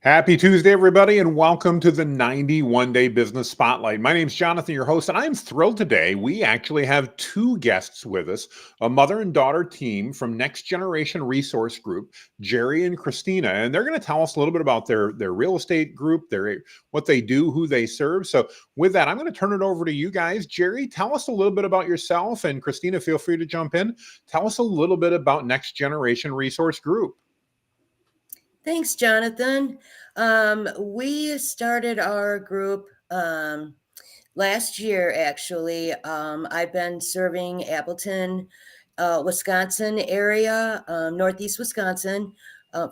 Happy Tuesday, everybody, and welcome to the 91 Day Business Spotlight. My name is Jonathan, your host, and I am thrilled today. We actually have two guests with us, a mother and daughter team from Next Generation Resource Group, Gerry and Christina, and they're going to tell us a little bit about their real estate group, what they do, who they serve. So with that, I'm going to turn it over to you guys. Gerry, tell us a little bit about yourself, and Christina, feel free to jump in. Tell us a little bit about Next Generation Resource Group. Thanks, Jonathan. We started our group last year, actually. I've been serving Appleton, Wisconsin area, Northeast Wisconsin,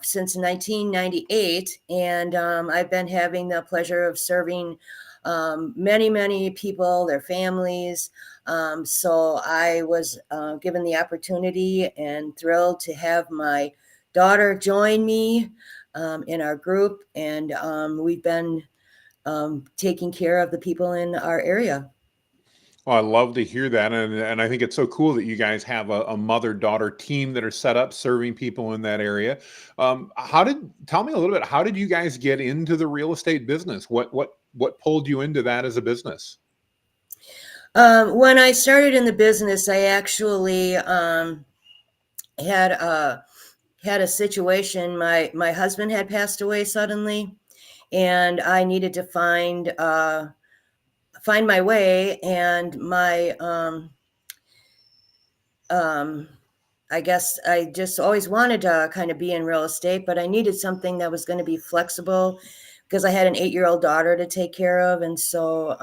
since 1998. And I've been having the pleasure of serving many, many people, their families. So I was given the opportunity and thrilled to have my daughter join me in our group, and we've been taking care of the people in our area. Well, I love to hear that, and I think it's so cool that you guys have a mother-daughter team that are set up serving people in that area. Tell me a little bit, how did you guys get into the real estate business? What pulled you into that as a business? When I started in the business, I actually had a situation. My husband had passed away suddenly, and I needed to find my way. And I guess I just always wanted to kind of be in real estate, but I needed something that was going to be flexible because I had an 8-year-old daughter to take care of, and so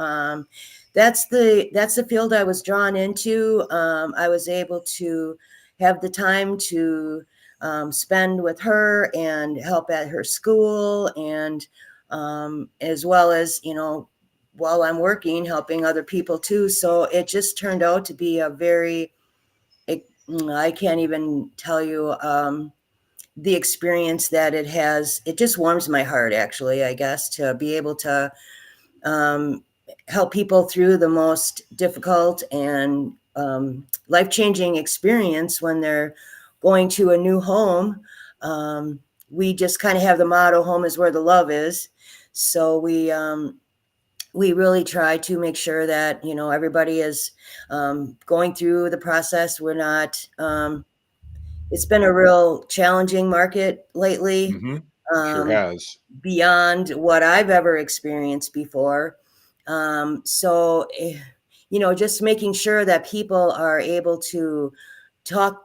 that's the field I was drawn into. I was able to have the time to spend with her and help at her school, and as well as, while I'm working, helping other people too. So it just turned out to be I can't even tell you the experience that it has. It just warms my heart, actually, I guess, to be able to help people through the most difficult and life-changing experience when they're going to a new home. We just kind of have the motto, home is where the love is. So we really try to make sure that, everybody is going through the process. We're not, it's been a real challenging market lately, Mm-hmm. Sure um, has. beyond what I've ever experienced before. So, just making sure that people are able to talk,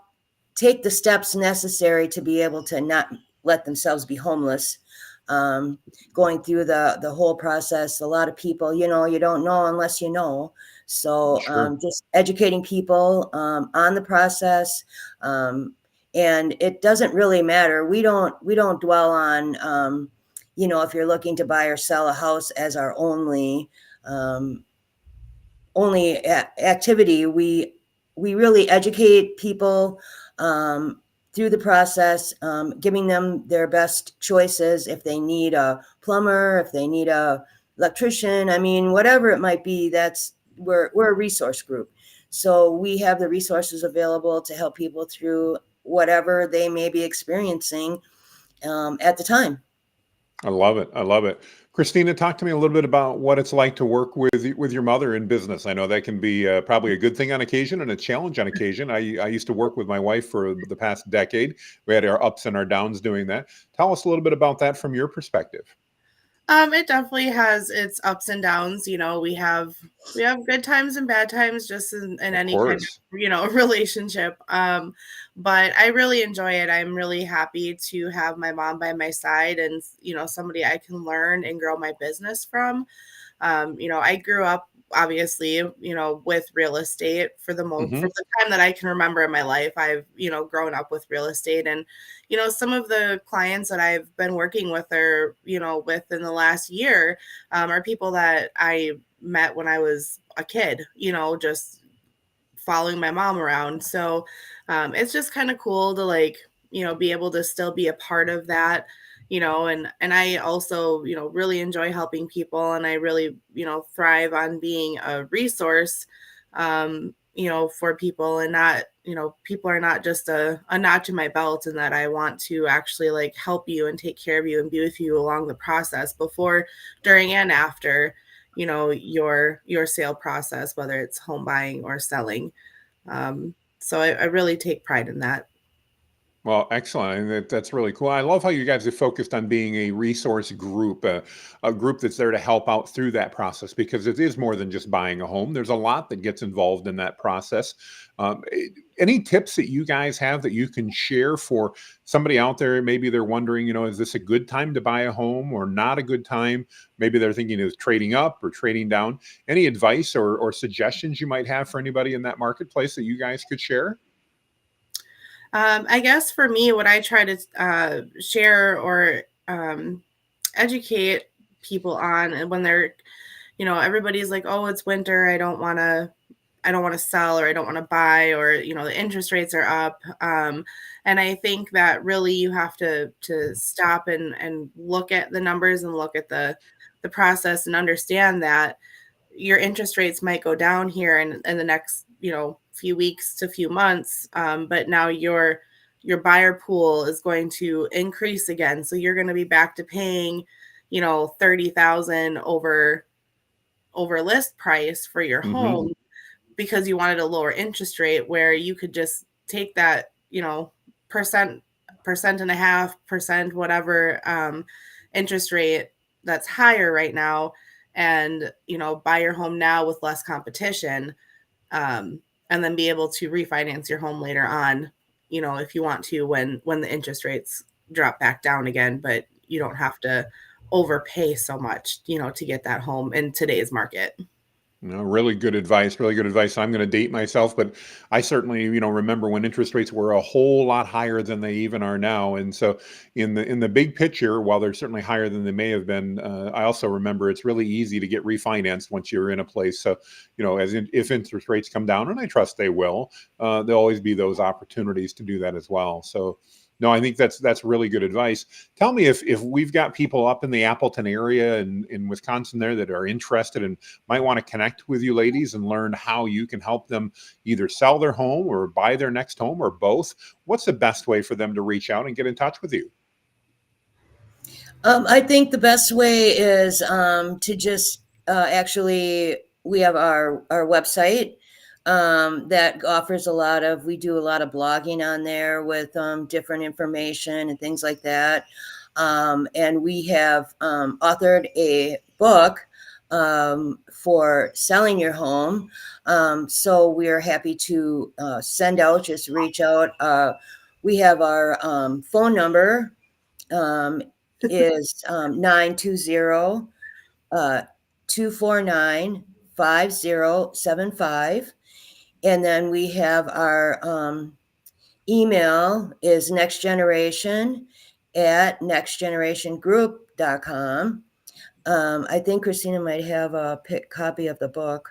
take the steps necessary to be able to not let themselves be homeless. Going through the whole process, a lot of people, you don't know unless you know. So Sure. just educating people on the process, and it doesn't really matter. We don't dwell on, if you're looking to buy or sell a house as our um, only activity. We really educate people through the process, giving them their best choices. If they need a plumber, if they need a electrician, I mean, whatever it might be, we're a resource group. So we have the resources available to help people through whatever they may be experiencing at the time. I love it. I love it. Christina, talk to me a little bit about what it's like to work with your mother in business. I know that can be probably a good thing on occasion and a challenge on occasion. I used to work with my wife for the past decade. We had our ups and our downs doing that. Tell us a little bit about that from your perspective. It definitely has its ups and downs. We have good times and bad times, just in Of any kind course. of relationship. But I really enjoy it. I'm really happy to have my mom by my side, and somebody I can learn and grow my business from. I grew up obviously, with real estate for Hmm. the time that I can remember in my life. I've, grown up with real estate, and, some of the clients that I've been working with or, within the last year, are people that I met when I was a kid, just following my mom around. So, it's just kind of cool to be able to still be a part of that, and I also, really enjoy helping people, and I really, thrive on being a resource, for people, and not, people are not just a notch in my belt, and that I want to actually like help you and take care of you and be with you along the process before, during, and after, your sale process, whether it's home buying or selling. So I really take pride in that. Well, excellent. And that's really cool. I love how you guys have focused on being a resource group, a group that's there to help out through that process, because it is more than just buying a home. There's a lot that gets involved in that process. Any tips that you guys have that you can share for somebody out there? Maybe they're wondering, is this a good time to buy a home or not a good time? Maybe they're thinking of trading up or trading down. Any advice or suggestions you might have for anybody in that marketplace that you guys could share? I guess for me, what I try to share or educate people on, and when they're, everybody's like, oh, it's winter, I don't want to sell, or I don't want to buy, or the interest rates are up. And I think that really you have to stop and look at the numbers and look at the process, and understand that your interest rates might go down here in the next few weeks to few months, but now your buyer pool is going to increase again, so you're going to be back to paying $30,000 over list price for your Mm-hmm. home, because you wanted a lower interest rate, where you could just take that percent and a half percent, whatever interest rate that's higher right now, and buy your home now with less competition, and then be able to refinance your home later on, if you want to, when the interest rates drop back down again, but you don't have to overpay so much to get that home in today's market. Really good advice. Really good advice. I'm going to date myself, but I certainly, remember when interest rates were a whole lot higher than they even are now. And so, in the big picture, while they're certainly higher than they may have been, I also remember it's really easy to get refinanced once you're in a place. So, if interest rates come down, and I trust they will, there'll always be those opportunities to do that as well. So, no, I think that's really good advice. Tell me if we've got people up in the Appleton area and in Wisconsin there that are interested and might want to connect with you ladies and learn how you can help them either sell their home or buy their next home or both. What's the best way for them to reach out and get in touch with you? I think the best way is to just actually, we have our website that offers we do a lot of blogging on there with different information and things like that. And we have authored a book for selling your home. So we are happy to just reach out. We have our phone number. Is 920 249 5075. And then we have our email is nextgeneration@nextgenerationgroup.com. I think Christina might have a copy of the book.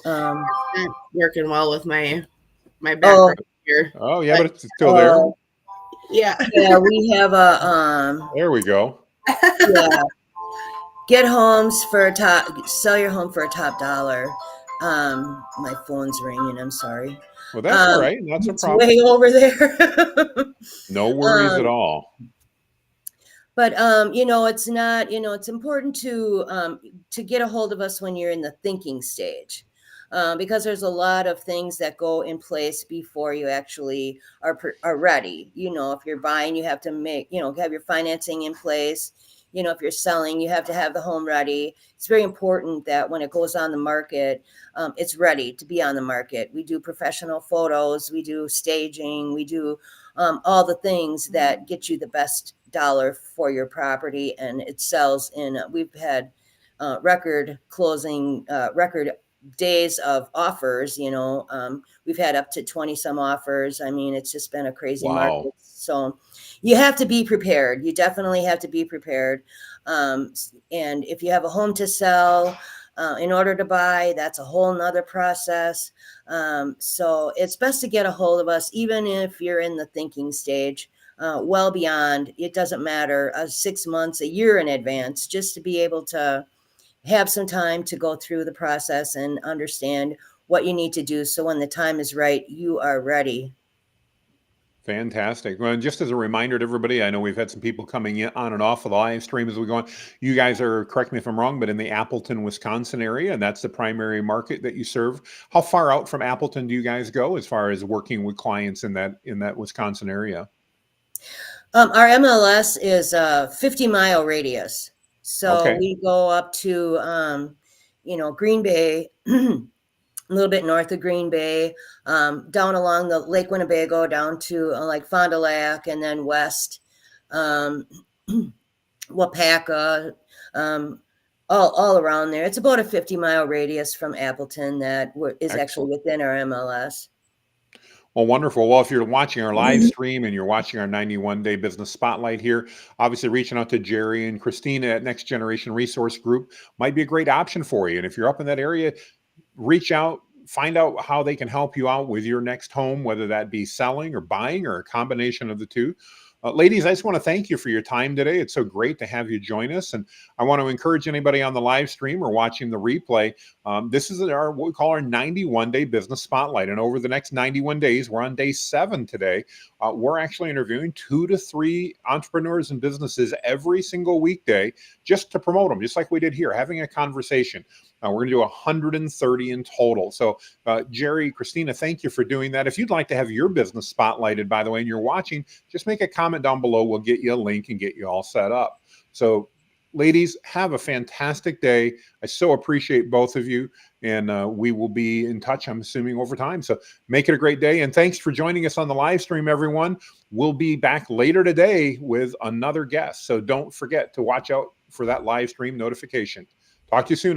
It's working well with my Oh, background here. Oh, yeah, but it's still there. Yeah. yeah, we have There we go. yeah, sell your home for a top dollar. My phone's ringing. I'm sorry. Well, that's all right. That's a It's problem. way over there. No worries at all. But it's not. It's important to get a hold of us when you're in the thinking stage, because there's a lot of things that go in place before you actually are ready. If you're buying, you have to have your financing in place. If you're selling, you have to have the home ready. It's very important that when it goes on the market, it's ready to be on the market. We do professional photos, we do staging, we do all the things that get you the best dollar for your property, and it sells we've had record days of offers. We've had up to 20 some offers. I mean, it's just been a crazy market. Wow. So you have to be prepared. You definitely have to be prepared. And if you have a home to sell, in order to buy, that's a whole nother process. So it's best to get a hold of us, even if you're in the thinking stage, well beyond, it doesn't matter, 6 months, a year in advance, just to be able to have some time to go through the process and understand what you need to do. So when the time is right, you are ready. Fantastic. Well, just as a reminder to everybody, I know we've had some people coming in on and off of the live stream as we go on. You guys are, correct me if I'm wrong, but in the Appleton, Wisconsin area, and that's the primary market that you serve. How far out from Appleton do you guys go as far as working with clients in that Wisconsin area? Our MLS is a 50-mile radius. So Okay, we go up to, Green Bay, a little bit north of Green Bay, down along the Lake Winnebago, down to like Fond du Lac, and then west, um, Wapaka, all around there. It's about a 50-mile radius from Appleton that is actually excellent. within our MLS. Well, wonderful. Well, if you're watching our live stream and you're watching our 91 Day Business Spotlight here, obviously reaching out to Gerry and Christina at Next Generation Resource Group might be a great option for you. And if you're up in that area, reach out, find out how they can help you out with your next home, whether that be selling or buying or a combination of the two. Ladies, I just want to thank you for your time today. It's so great to have you join us. And I want to encourage anybody on the live stream or watching the replay. This is what we call our 91 Day Business Spotlight. And over the next 91 days, we're on day 7 today. We're actually interviewing 2 to 3 entrepreneurs and businesses every single weekday just to promote them, just like we did here, having a conversation. We're going to do 130 in total. So, Gerry, Christina, thank you for doing that. If you'd like to have your business spotlighted, by the way, and you're watching, just make a comment down below. We'll get you a link and get you all set up. So, ladies, have a fantastic day. I so appreciate both of you, and we will be in touch, I'm assuming, over time. So make it a great day, and thanks for joining us on the live stream, everyone. We'll be back later today with another guest, so don't forget to watch out for that live stream notification. Talk to you soon.